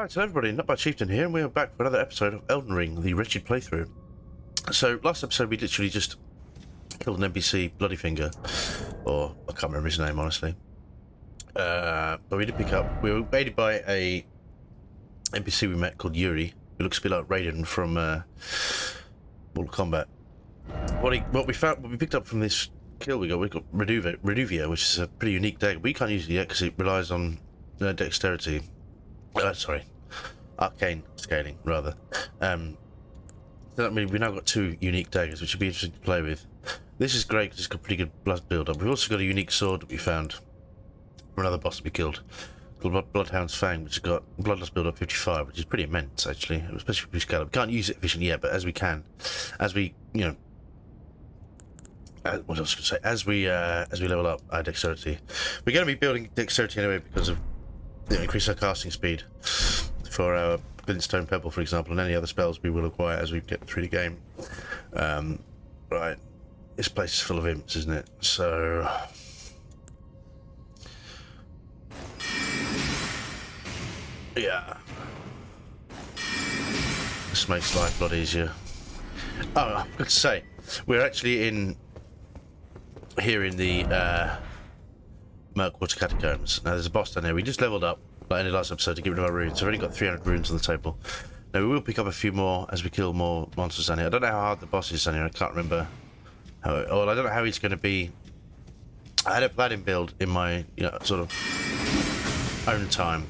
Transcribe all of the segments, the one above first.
Alright, so everybody, Not Bad Chieftain here, and we are back for another episode of Elden Ring, the Wretched playthrough. So, last episode we literally just killed an NPC, Bloody Finger, or I can't remember his name, honestly. But we did pick up, we were aided by a NPC we met called Yuri, who looks a bit like Raiden from Mortal Kombat. What we picked up from this kill we got Reduvia, which is a pretty unique dagger. We can't use it yet because it relies on dexterity. Sorry, arcane scaling rather. So that means we've now got two unique daggers, which would be interesting to play with. This is great because it's got pretty good blood build up. We've also got a unique sword that we found from another boss we killed, called Bloodhound's Fang, which has got blood loss build up 55, which is pretty immense actually, especially if we scale up. We can't use it efficiently yet, but as we can, as we what else could I say? As we level up our dexterity, we're going to be building dexterity anyway because of increase our casting speed for our Glintstone Pebble, for example, and any other spells we will acquire as we get through the game. Right, this place is full of imps, isn't it? So yeah, this makes life a lot easier. Oh, I've got to say, we're actually here in the Murkwater Catacombs. Now there's a boss down there. We just leveled up, like in the last episode, to get rid of our runes. I've only got 300 runes on the table. Now we will pick up a few more as we kill more monsters down here. I don't know how hard the boss is down here. I can't remember how. Well, I don't know how he's going to be. I had a paladin build in my sort of own time.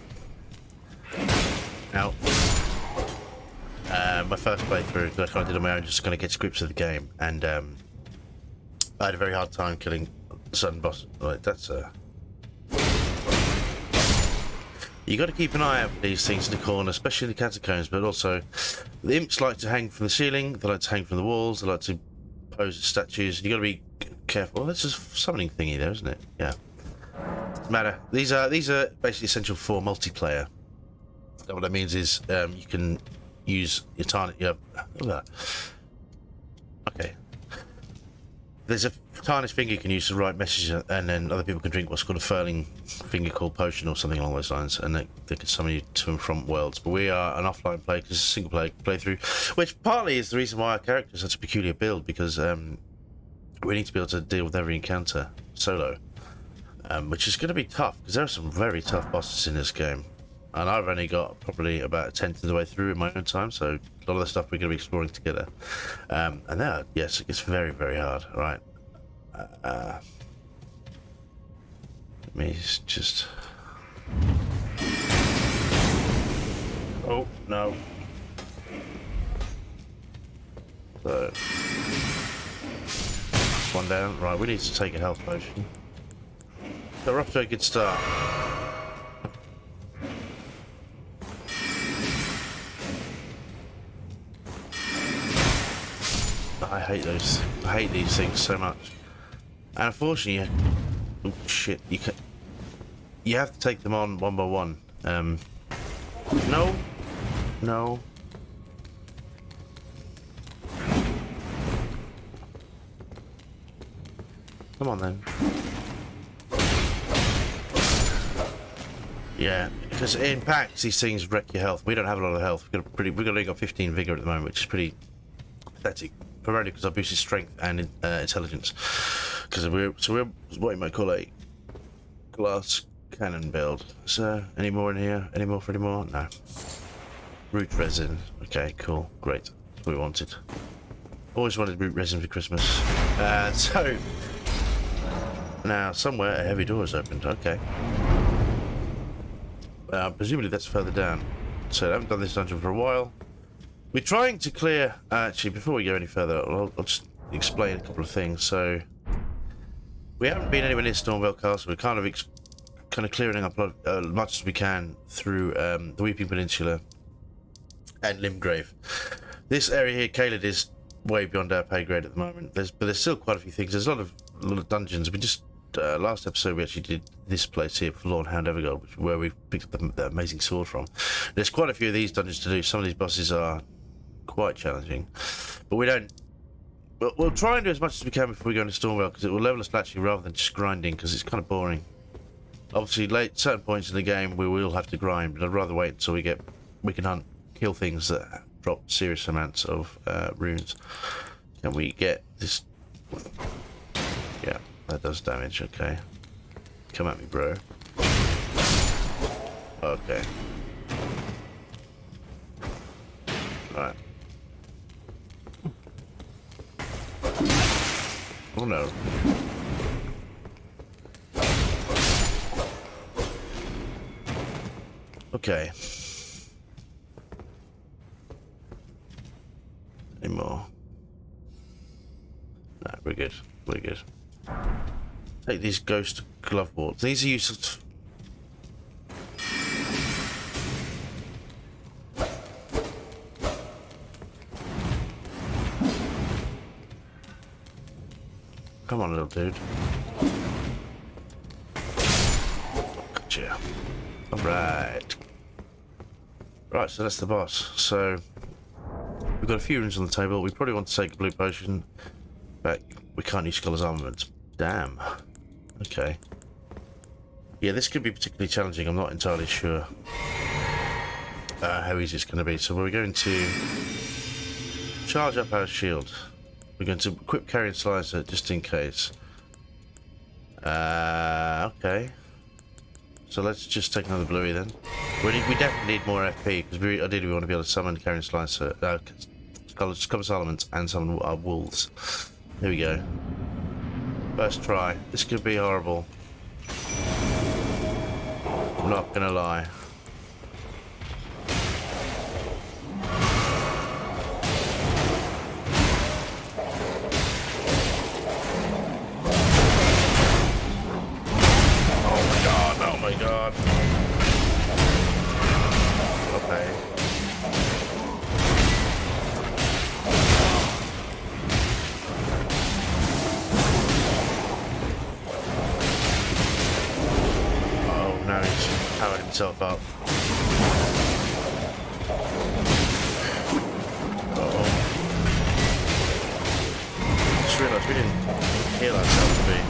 Now, my first playthrough that I kind of did on my own, just kind of get grips of the game, and I had a very hard time killing certain bosses. Like that's you got to keep an eye out for these things in the corner, especially in the catacombs, but also the imps like to hang from the ceiling, they like to hang from the walls, they like to pose as statues. You got to be careful. Well, that's just a summoning thingy there, isn't it? Yeah. Doesn't matter. These are basically essential for multiplayer. And what that means is you can use your target. Okay. There's a tarnished finger you can use to write messages, and then other people can drink what's called a furling finger called potion or something along those lines, and they can summon you to and from worlds. But we are an offline play because it's a single player playthrough, which partly is the reason why our character is such a peculiar build, because we need to be able to deal with every encounter solo, which is going to be tough because there are some very tough bosses in this game. And I've only got probably about a tenth of the way through in my own time, so a lot of the stuff we're going to be exploring together. And there, yes, it gets very, very hard. Right. Let me just... Oh, no. So... One down. Right, we need to take a health potion. So we're off to a good start. I hate those. I hate these things so much. And unfortunately, oh shit, you have to take them on one by one. No. Come on then. Yeah, because in packs these things wreck your health. We don't have a lot of health. We've only got 15 vigor at the moment, which is pretty pathetic. Primarily because I boosted strength and intelligence. Because we're what you might call a glass cannon build. So, any more in here? Any more for any more? No. Root resin. Okay, cool, great. That's what we wanted. Always wanted root resin for Christmas. So now somewhere a heavy door has opened. Okay. Presumably that's further down. So I haven't done this dungeon for a while. We're trying to clear, actually, before we go any further, I'll just explain a couple of things. So, we haven't been anywhere near Stormvale Castle. We're kind of clearing up as much as we can through the Weeping Peninsula and Limgrave. This area here, Caelid, is way beyond our pay grade at the moment. But there's still quite a few things. There's a lot of dungeons. We just last episode we actually did this place here, Forlorn Hound Evergold, where we picked up the amazing sword from. There's quite a few of these dungeons to do. Some of these bosses are quite challenging, but we'll try and do as much as we can before we go into Stormvale, because it will level us naturally rather than just grinding, because it's kind of boring. Obviously, certain points in the game we will have to grind, but I'd rather wait until we get we can hunt, kill things that drop serious amounts of runes. Can we get this? Yeah, that does damage. Okay, come at me, bro. Okay. Right. Oh no. Okay. Any more? No, we're good. We're good. Take these ghost glove warts. These are useful. Come on, little dude. Gotcha. Alright. Right, so that's the boss. So, we've got a few runes on the table. We probably want to take a blue potion, but we can't use Scholar's Armament. Damn. Okay. Yeah, this could be particularly challenging. I'm not entirely sure how easy it's going to be. So we're going to charge up our shield. We're going to equip Carrying Slicer just in case. Okay. So let's just take another bluey then. We definitely need more FP because ideally we want to be able to summon Carrying Slicer, Scholar's Armament, and summon our wolves. Here we go. First try. This could be horrible. I'm not gonna lie. Oh my god. Okay. Now he's powered himself up. Uh-oh. Just realised we didn't heal ourselves a bit.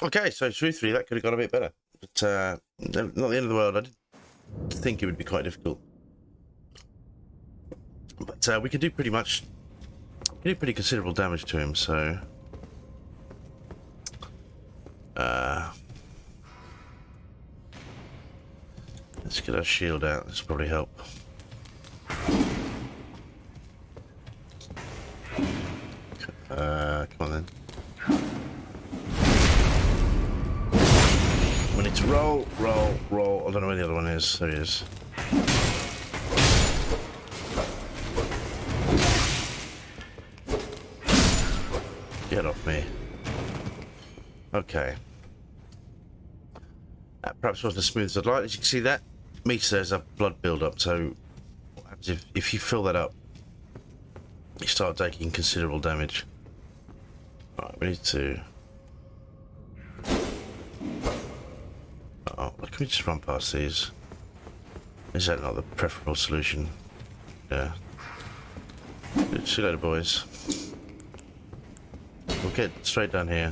Okay, so truthfully, that could have got a bit better, but not the end of the world. I did think it would be quite difficult, but we could do pretty considerable damage to him. So, let's get our shield out. This will probably help. Come on then. We need to roll. I don't know where the other one is. There he is. Get off me. Okay. That perhaps wasn't as smooth as I'd like. As you can see, that meter there's a blood build-up. So, what happens if you fill that up, you start taking considerable damage. Right, we need to. Oh, can we just run past these? Is that not the preferable solution? Yeah. See you later, boys. We'll get straight down here.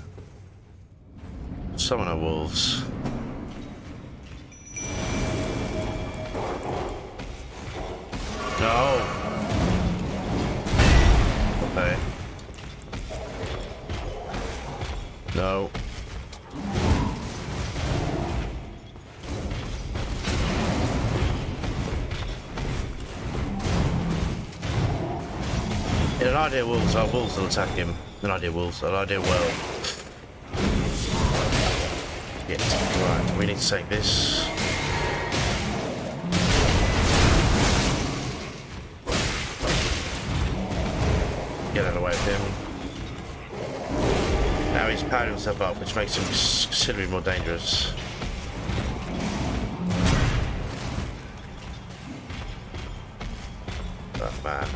Summon our wolves. No! Okay. No. In an ideal wolves, our wolves will attack him. An ideal wolves, an ideal world. Yeah, right, we need to take this. Get out of the way of him. Now he's powered himself up, which makes him considerably more dangerous. Oh man.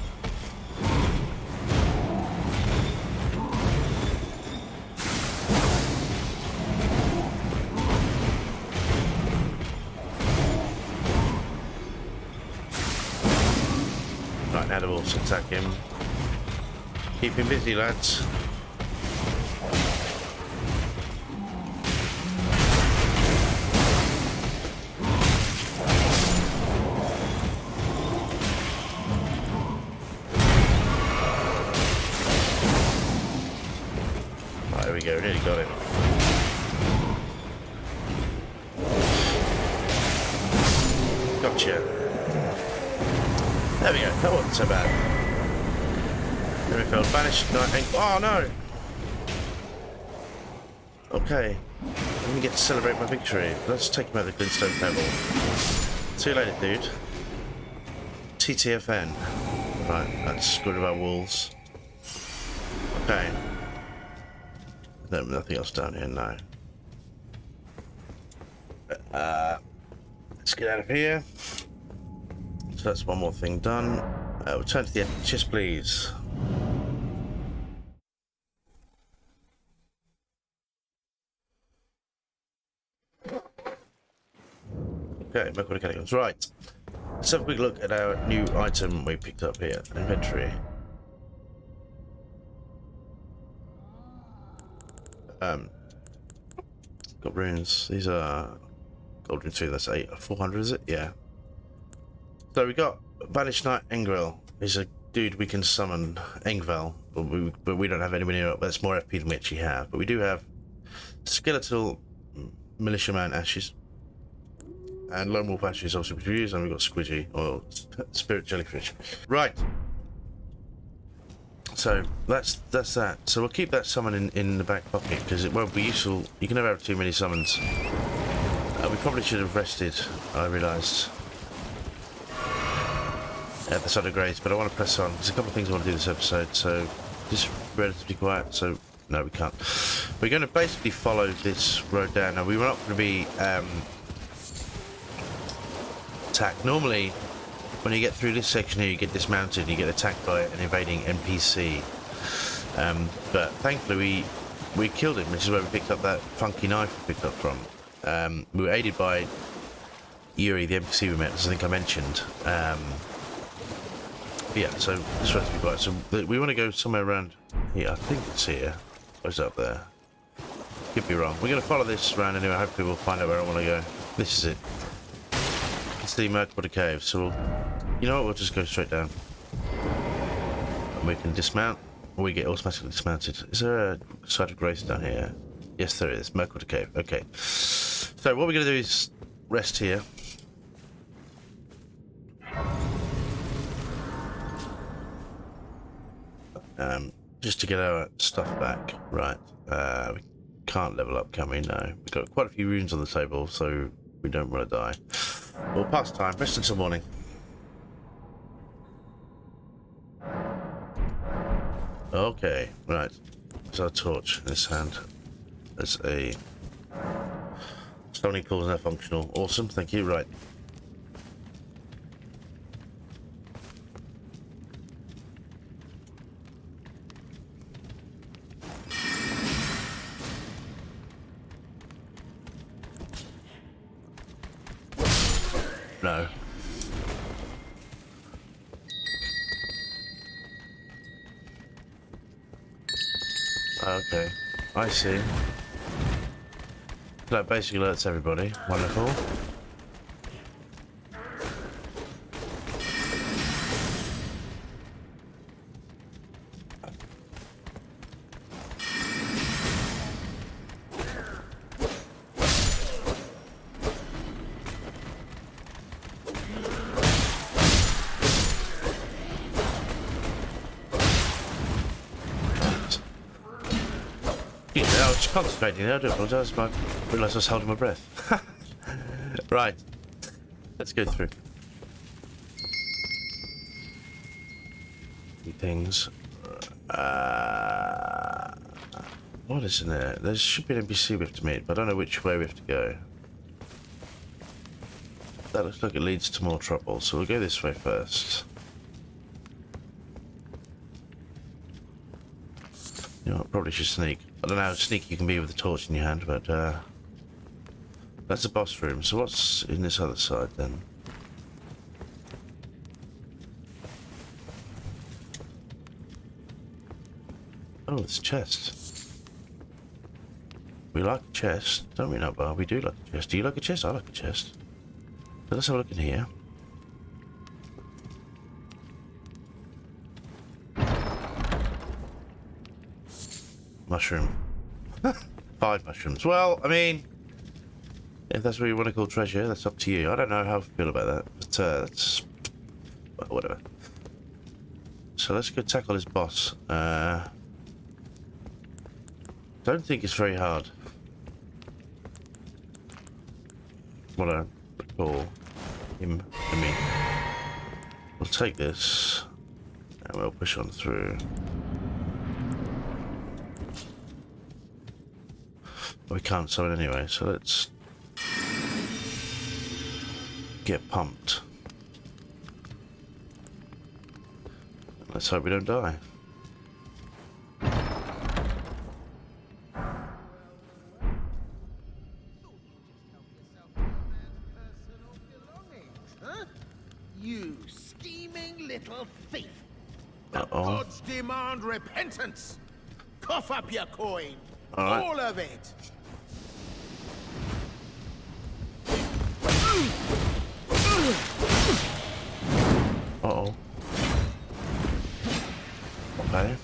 now the wolves attack him. Keep him busy, lads. Right, there we go, nearly got it. Gotcha. There we go, that wasn't so bad. There we go, banished knight. Oh no! Okay, let me get to celebrate my victory. Let's take him out of the glintstone pebble. See you later, dude. TTFN. Right, that's good about wolves. Okay. No, nothing else down here, no. Let's get out of here. So that's one more thing done. Return to the chest, please. Okay, Murkwater Catacombs. Right. Let's have a quick look at our new item we picked up here. Inventory. Got runes. These are gold runes too. That's 400, is it? Yeah. So we got Banished Knight Engvel. He's a dude we can summon. Engvel, but we don't have anybody near it. That's more FP than we actually have. But we do have skeletal militiaman ashes and lone wolf ashes, obviously, which we use, and we've got squidgy or spirit jellyfish. Right. So that's that. So we'll keep that summon in the back pocket because it won't be useful. You can never have too many summons. We probably should have rested, I realised, at the side of grace, but I want to press on. There's a couple of things I want to do this episode, so just relatively quiet. So no, we can't. We're going to basically follow this road down. Now we're not going to be attacked. Normally, when you get through this section here, you get dismounted and you get attacked by an invading NPC. But thankfully we killed him, which is where we picked up that funky knife we picked up from. We were aided by Yuri, the NPC we met, as I think I mentioned. Yeah, so this has to be quiet. So we want to go somewhere around here. I think it's here. Or is it up there? Could be wrong. We're going to follow this around anyway. Hopefully we'll find out where I want to go. This is it. It's the Murkwater cave. So you know what? We'll just go straight down. And we can dismount, or we get automatically dismounted. Is there a site of grace down here? Yes, there is. Murkwater cave. Okay. So what we're going to do is rest here. Just to get our stuff back. Right. We can't level up, can we? No. We've got quite a few runes on the table, so we don't want to die. We'll pass time. Rest until morning. Okay, right. There's our torch in this hand. There's a summoning pool is now functional. Awesome, thank you. Right. No. Okay, I see. That basically alerts everybody. Wonderful. I was concentrating there, I do apologise, but I realised I was holding my breath. Right, let's go through. Things. What is in there? There should be an NPC we have to meet, but I don't know which way we have to go. That looks like it leads to more trouble, so we'll go this way first. You know, I probably should sneak. I don't know how sneaky you can be with a torch in your hand, but that's the boss room. So what's in this other side then? Oh, it's a chest. We like a chest, don't we, Nutbar? We do like a chest. Do you like a chest? I like a chest. So let's have a look in here. Mushroom. 5 mushrooms. Well, I mean, if that's what you want to call treasure, that's up to you. I don't know how I feel about that, but that's whatever. So let's go tackle this boss. Don't think it's very hard. What I recall him. I mean, we'll take this and we'll push on through. We can't summon anyway, so let's get pumped. Let's hope we don't die. You scheming little thief! The Uh-oh. gods demand repentance! Cough up your coin! All right. All of it! Uh-oh. Okay.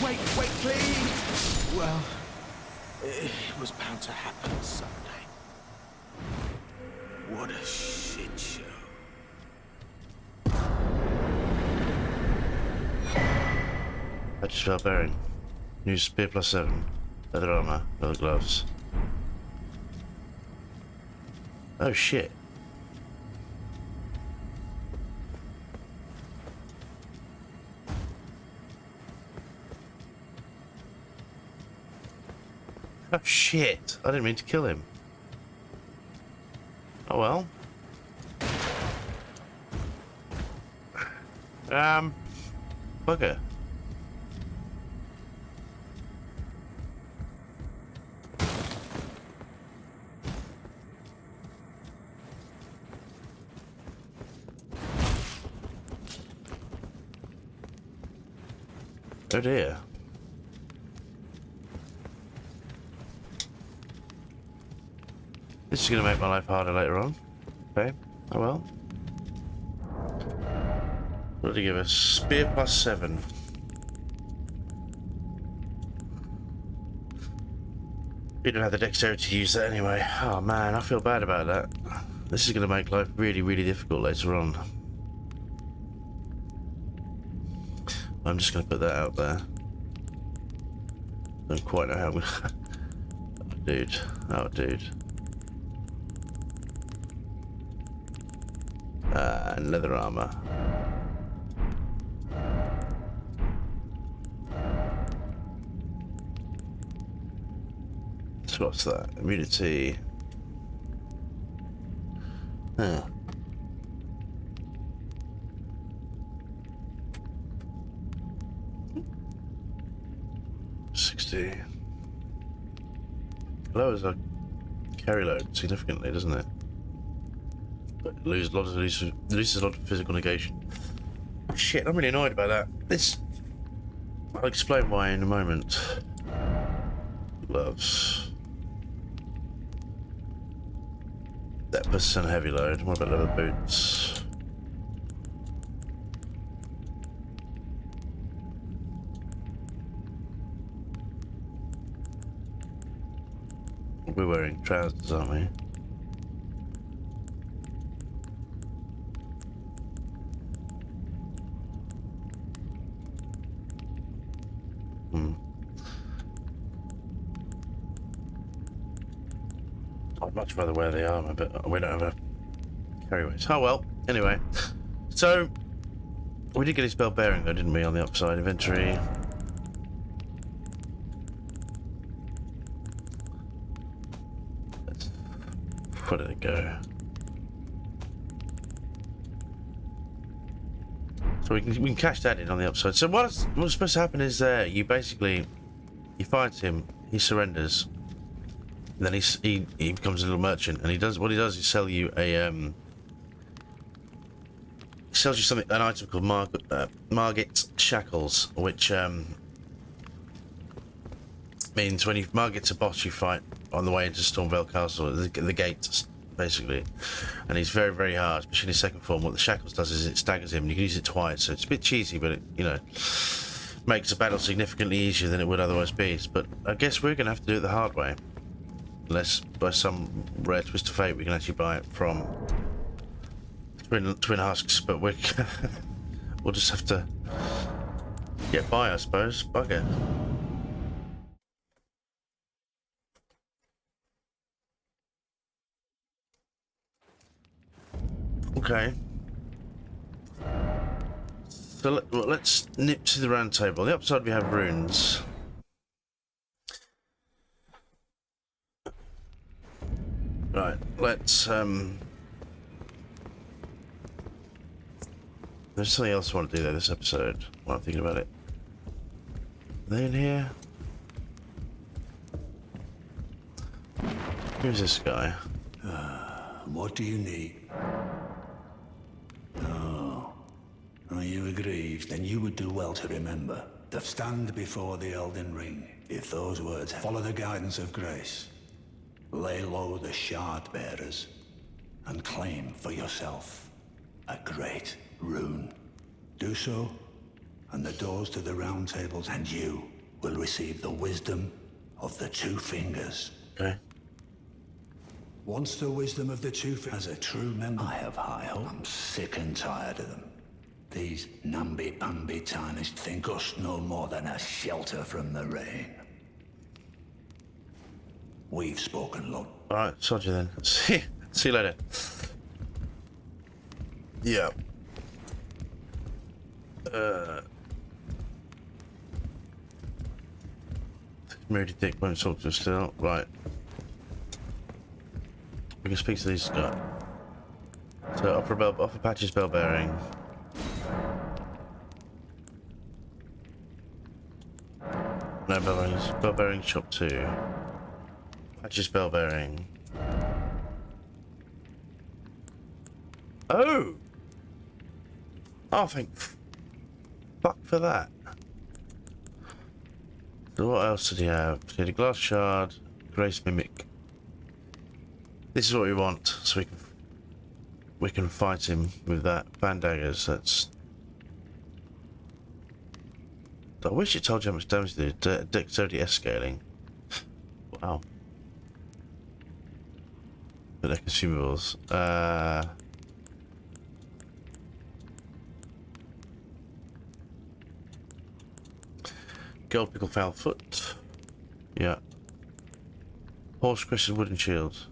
Wait, please! Well, it was bound to happen someday. What a shit show. I just felt bearing. New spear +7. Leather armor. Leather gloves. Oh shit. Oh shit. I didn't mean to kill him. Oh well. Bugger. Oh dear. This is going to make my life harder later on. Okay, oh well. What did he give us? Spear +7. We don't have the dexterity to use that anyway. Oh man, I feel bad about that. This is going to make life really, really difficult later on. I'm just going to put that out there. Don't quite know how I'm gonna... Oh, dude. Oh, dude. And leather armor. So what's that? Immunity. Huh. Lowers our carry load significantly, doesn't it? But loses a lot of physical negation. Shit, I'm really annoyed about that. This... I'll explain why in a moment. Gloves. That percent heavy load. What about leather boots? We're wearing trousers, aren't we? I'd much rather wear the armor, but we don't have a carry weight. Oh well, anyway. So, we did get his bell bearing though, didn't we, on the upside inventory? Where did it go? So we can cash that in on the upside. So what's supposed to happen is you basically, you fight him, he surrenders, and then he becomes a little merchant, and what he does is sell you a sells you something, an item called Margit Shackles, which means when Margit's a boss you fight on the way into Stormvale Castle, the gates basically, and he's very, very hard, especially in his second form. What the Shackles does is it staggers him, and you can use it twice, so it's a bit cheesy, but it, you know, makes the battle significantly easier than it would otherwise be. But I guess we're going to have to do it the hard way, unless by some rare twist of fate we can actually buy it from Twin Husks, but we'll just have to get by, I suppose. Bugger. Okay. So let's nip to the round table. On the upside we have runes. Right, let's there's something else I want to do there this episode while I'm thinking about it. Are they in here? Who's this guy? What do you need? Oh. Are you aggrieved? Then you would do well to remember to stand before the Elden Ring. If those words follow the guidance of grace, lay low the shard bearers and claim for yourself a great rune. Do so, and the doors to the round tables and you will receive the wisdom of the two fingers. Okay. Once the wisdom of the two fingers, as a true member, I have high hope. I'm sick and tired of them. These namby-pamby tarnished think us no more than a shelter from the rain. We've spoken, Lord. Alright, sod you then. See you later. Yeah. Moody Dick won't talk to us still. Right. We can speak to these guys. So offer Patches bell bearing. No bell bearings. Bell bearing shop 2. Patches bell bearing. Oh! Oh, thank fuck for that. So what else did he have? He had a glass shard, Grace Mimic. This is what we want, so we can fight him with that. Bandaggers, that's... I wish it told you how much damage they did. Dexterity S scaling. Wow. But they're consumables. Gold pickle foul foot. Yeah. Horse crested wooden shield.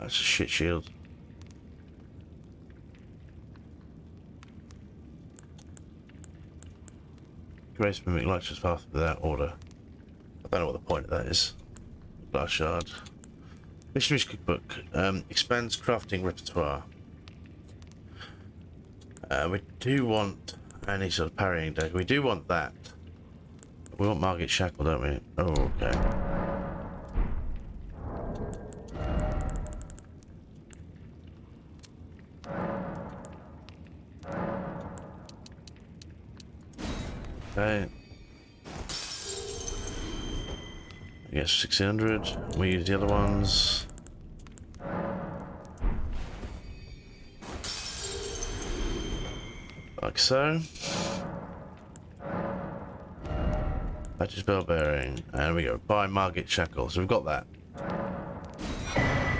It's a shit shield. Grace Mimic Lightshard's Path without order. I don't know what the point of that is. Glass shard. Missionary's cookbook. Expands crafting repertoire. We do want any sort of parrying dagger. We do want that. We want Margit Shackle, don't we? Oh, okay. Okay. I guess 1600. We use the other ones. Like so. Patches bell bearing. And we go buy Margit Shackle. So we've got that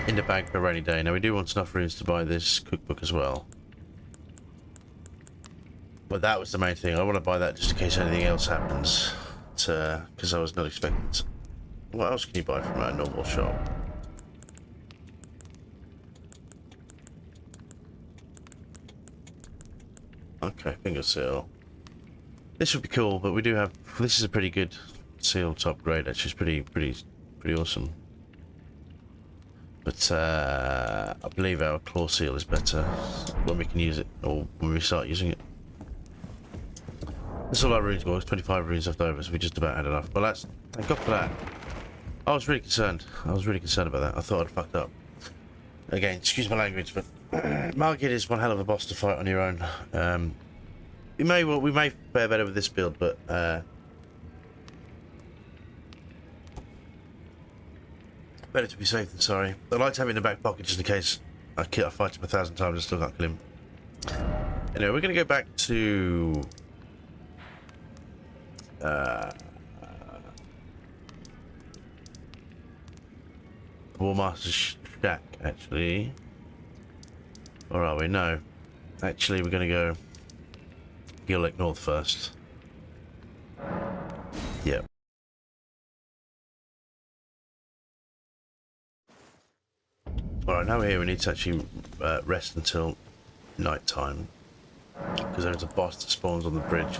in the bag for a rainy day. Now we do want enough runes to buy this cookbook as well. But that was the main thing. I want to buy that just in case anything else happens. Because I was not expecting it. What else can you buy from our normal shop? Okay, finger seal. This would be cool, but we do have... This is a pretty good seal top grade, actually. It's pretty awesome. But I believe our claw seal is better when we can use it, or when we start using it. That's all our runes were. 25 runes left over, so we just about had enough. But that's... Thank God for that. I was really concerned. I was really concerned about that. I thought I'd fucked up. Again, excuse my language, but Margit is one hell of a boss to fight on your own. We may fare better with this build, but better to be safe than sorry. I like to have it in the back pocket just in case I fight him 1,000 times and still can't kill him. Anyway, we're going to go back to Warmaster's shack, actually. Or are we? No. Actually, we're going to go Gill Lake North first. Yep. Alright, now we're here, we need to actually rest until night time. Because there's a boss that spawns on the bridge.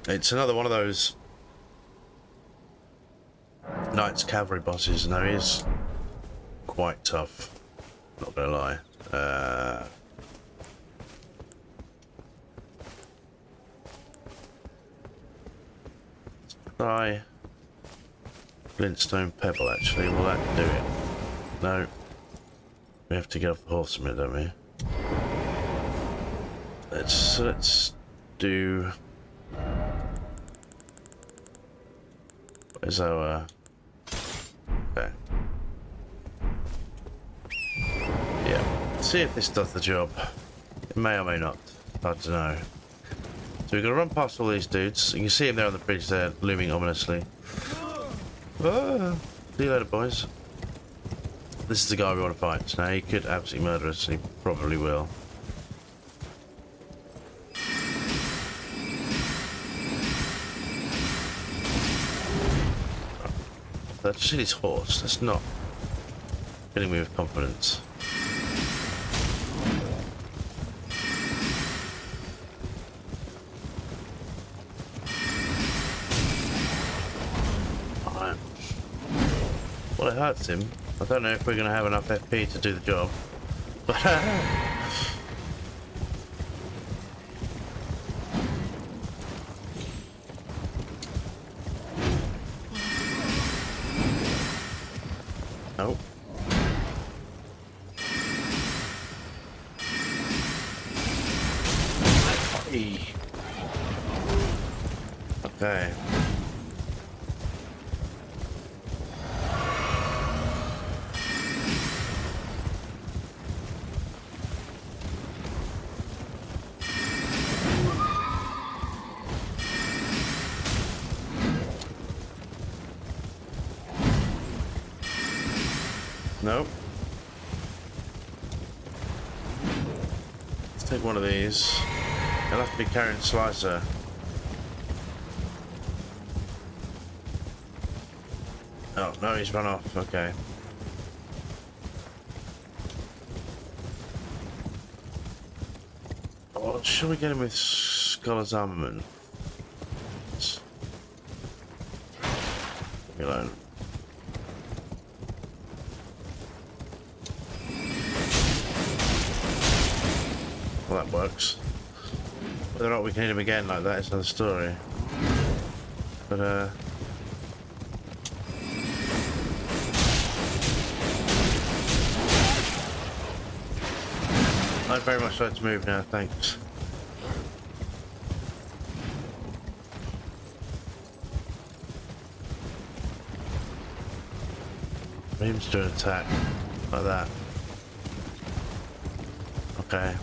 It's another one of those Knights Cavalry bosses, and he is quite tough. Not gonna lie. Try Glintstone Pebble, actually. Will that do it? No. We have to get off the horse a minute, don't we? Let's do... Where's our... Okay. Yeah. See if this does the job. It may or may not. I don't know. So we've got to run past all these dudes. You can see him there on the bridge there, looming ominously. Ah, see you later, boys. This is the guy we want to fight. So now he could absolutely murder us, and he probably will. That's just his horse. That's not filling me with confidence. Alright. Well, it hurts him. I don't know if we're going to have enough FP to do the job. But nope. Okay. Nope. Let's take one of these. I'll have to be carrying Slicer. Oh, no, he's run off. Okay. Oh, shall we get him with Scholar's Armament? Leave me alone. Well, that works. Whether or not we can hit him again like that is another story. But, I'd very much like to move now, thanks. Maybe just do an attack like that. Okay.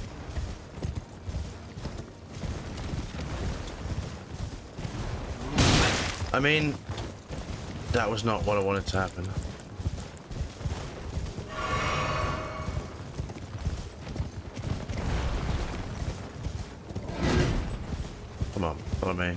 I mean, that was not what I wanted to happen. Come on, follow me.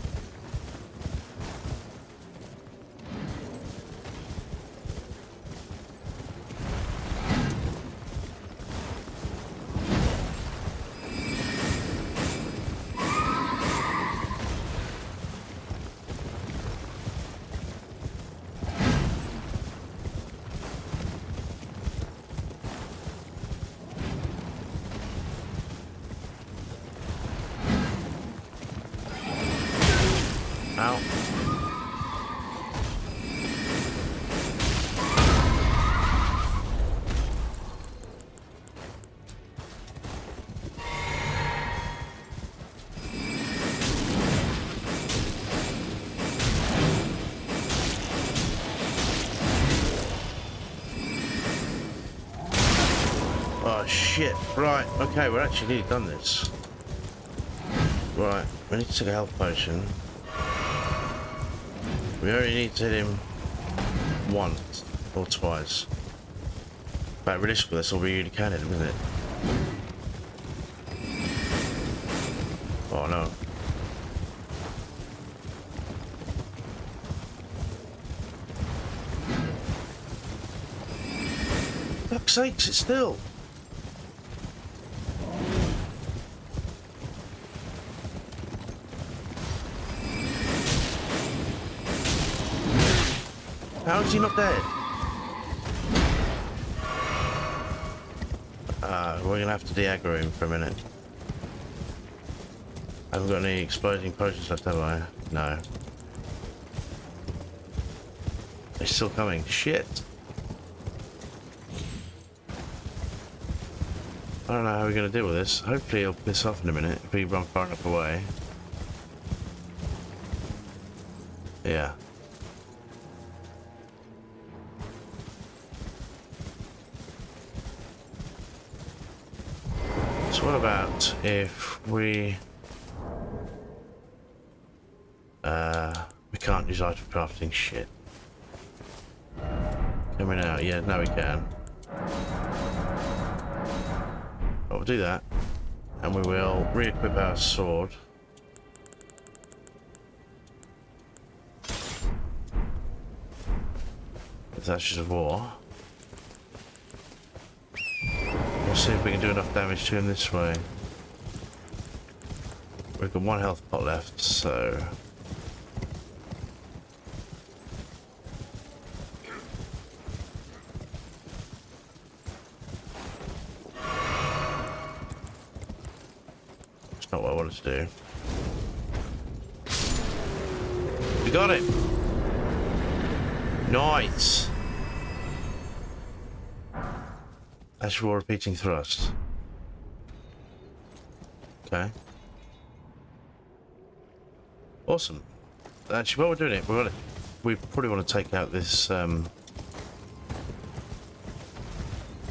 Oh shit. Right, okay, we're actually nearly done this. Right, we need to take a health potion. We only need to hit him once or twice. But realistically, that's all we really can hit him, isn't it? Oh no. Fuck's sakes, it's still. How is he not dead? We're gonna have to de-aggro him for a minute. I haven't got any exploding potions left, have I? No. They're still coming. Shit. I don't know how we're gonna deal with this. Hopefully he'll piss off in a minute if we run far enough away. Yeah. So what about if we can't use item crafting? Shit. Can we now? Yeah, now we can. But we'll do that, and we will re-equip our sword. With Ashes of War. We'll see if we can do enough damage to him this way. We've got one health pot left, so... It's not what I wanted to do. We got it! Nice! Ash War repeating thrust. Okay. Awesome. Actually, while we're doing it, we probably want to take out this. We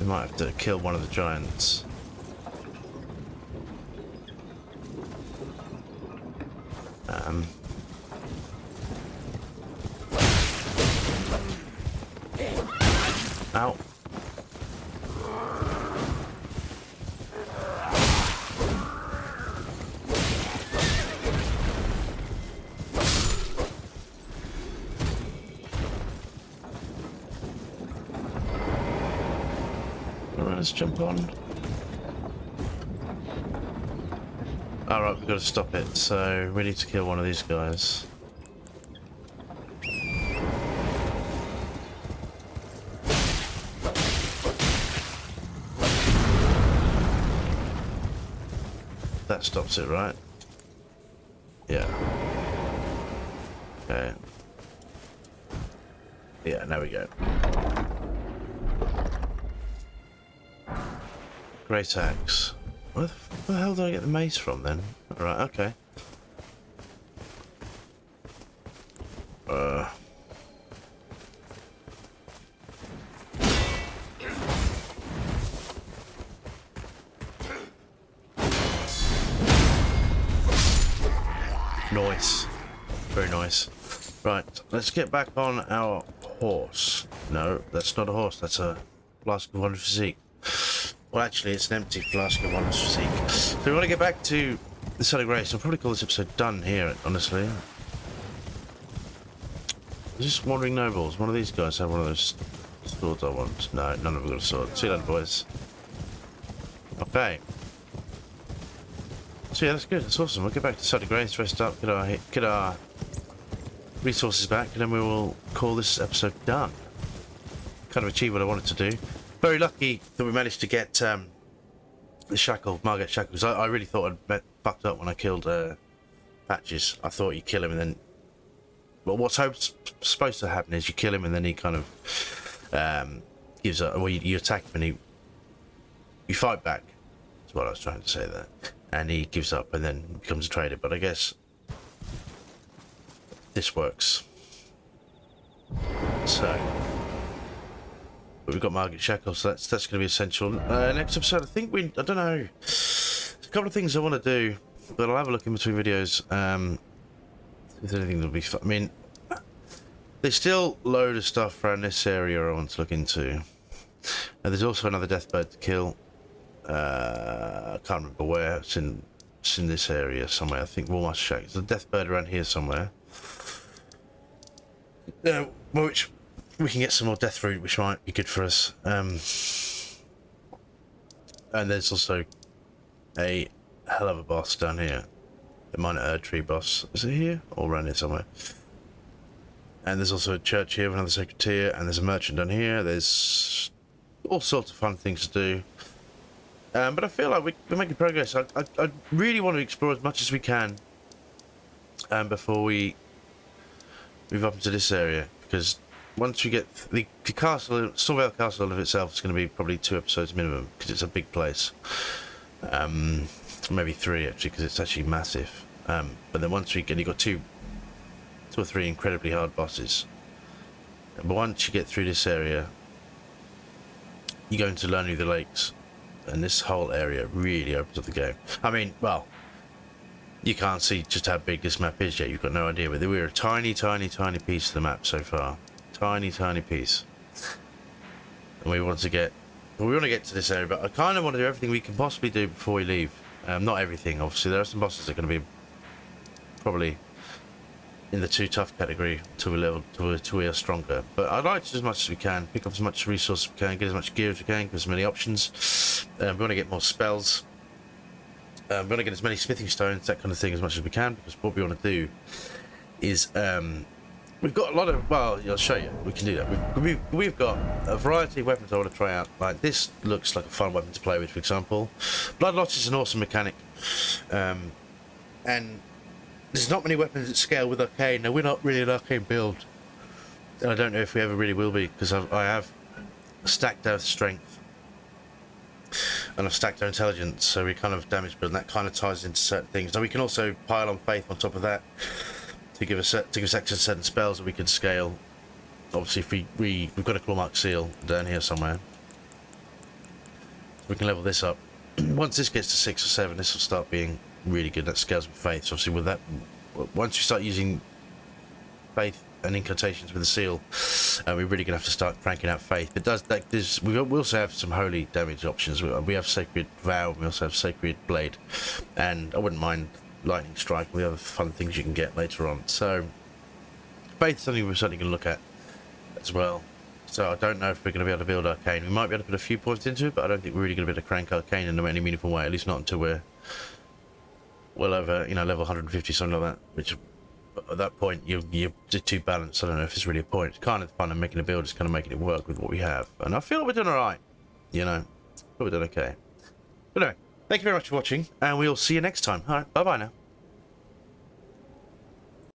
might have to kill one of the giants. Ow. Let's jump on. Alright, we've got to stop it, so we need to kill one of these guys. That stops it, right? Yeah. Okay. Yeah, there we go. Great axe. Where the hell did I get the mace from then? Alright, okay. Nice. Very nice. Right, let's get back on our horse. No, that's not a horse, that's a flask of wondrous physique. Well, actually, it's an empty flask of wondrous physique. So we want to get back to the Son of Grace. I'll probably call this episode done here, honestly. Just wandering nobles. One of these guys have one of those swords I want. No, none of them got a sword. See you later, boys. Okay. So yeah, that's good. That's awesome. We'll get back to Son of Grace, rest up, get our resources back, and then we will call this episode done. Kind of achieved what I wanted to do. Very lucky that we managed to get the shackle, Margate shackle, because I really thought I'd fucked up when I killed Patches. I thought you kill him and then... Well, what's supposed to happen is you kill him and then he kind of gives up, well, you attack him and you fight back. That's what I was trying to say there. And he gives up and then becomes a trader, but I guess this works. So... But we've got Margaret Shackle, so that's going to be essential. Next episode, I think I don't know. There's a couple of things I want to do, but I'll have a look in between videos. If there's anything that'll be fun. I mean, there's still a load of stuff around this area I want to look into. And there's also another deathbird to kill. I can't remember where. It's in this area somewhere. I think Wretched Shack. There's a deathbird around here somewhere. Which we can get some more death fruit, which might be good for us. And there's also a hell of a boss down here. The minor Erd tree boss. Is it here? Or around here somewhere? And there's also a church here with another sacred tier, and there's a merchant down here. There's all sorts of fun things to do. But I feel like we're making progress. I really want to explore as much as we can before we move up into this area, because once we get the castle, Stormvale Castle of itself is going to be probably 2 episodes minimum, because it's a big place. Maybe 3 actually, because it's actually massive. But then once you've got 2 or 3 incredibly hard bosses. But once you get through this area, you go into Learning the Lakes, and this whole area really opens up the game. I mean, well, you can't see just how big this map is yet. You've got no idea, but we're a tiny, tiny, tiny piece of the map so far. Tiny, tiny piece. And we want to get to this area, but I kind of want to do everything we can possibly do before we leave. Not everything, obviously. There are some bosses that are going to be probably in the too tough category till we are stronger. But I'd like to do as much as we can, pick up as much resource as we can, get as much gear as we can, get as many options. We want to get more spells. We want to get as many smithing stones, that kind of thing, as much as we can, because what we want to do is we've got a lot of, well, I'll show you, we can do that. We've got a variety of weapons I want to try out. Like, this looks like a fun weapon to play with, for example. Bloodloss is an awesome mechanic. And there's not many weapons at scale with arcane. Now, we're not really an arcane build. And I don't know if we ever really will be, because I have stacked our strength. And I've stacked our intelligence, so we kind of damage build, and that kind of ties into certain things. Now, we can also pile on faith on top of that, to give us access to certain spells that we can scale. Obviously, if we've got a clawmark seal down here somewhere, so we can level this up. Once this gets to 6 or 7, this will start being really good. That scales with faith. So obviously, with that, once you start using faith and incantations with the seal, we're really gonna have to start cranking out faith. It does like this. We also have some holy damage options. We have sacred vow. We also have sacred blade, and I wouldn't mind lightning strike and the other fun things you can get later on. So faith is something we're certainly going to look at as well. So I don't know if we're going to be able to build arcane. We might be able to put a few points into it, but I don't think we're really going to be able to crank arcane in any meaningful way, at least not until we're well over, level 150, something like that, which at that point you're too balanced. I don't know if it's really a point. It's kind of fun and making a build, it's kind of making it work with what we have, and I feel like we're doing alright, but we're doing okay. But anyway, thank you very much for watching, and we'll see you next time. Alright, bye bye now.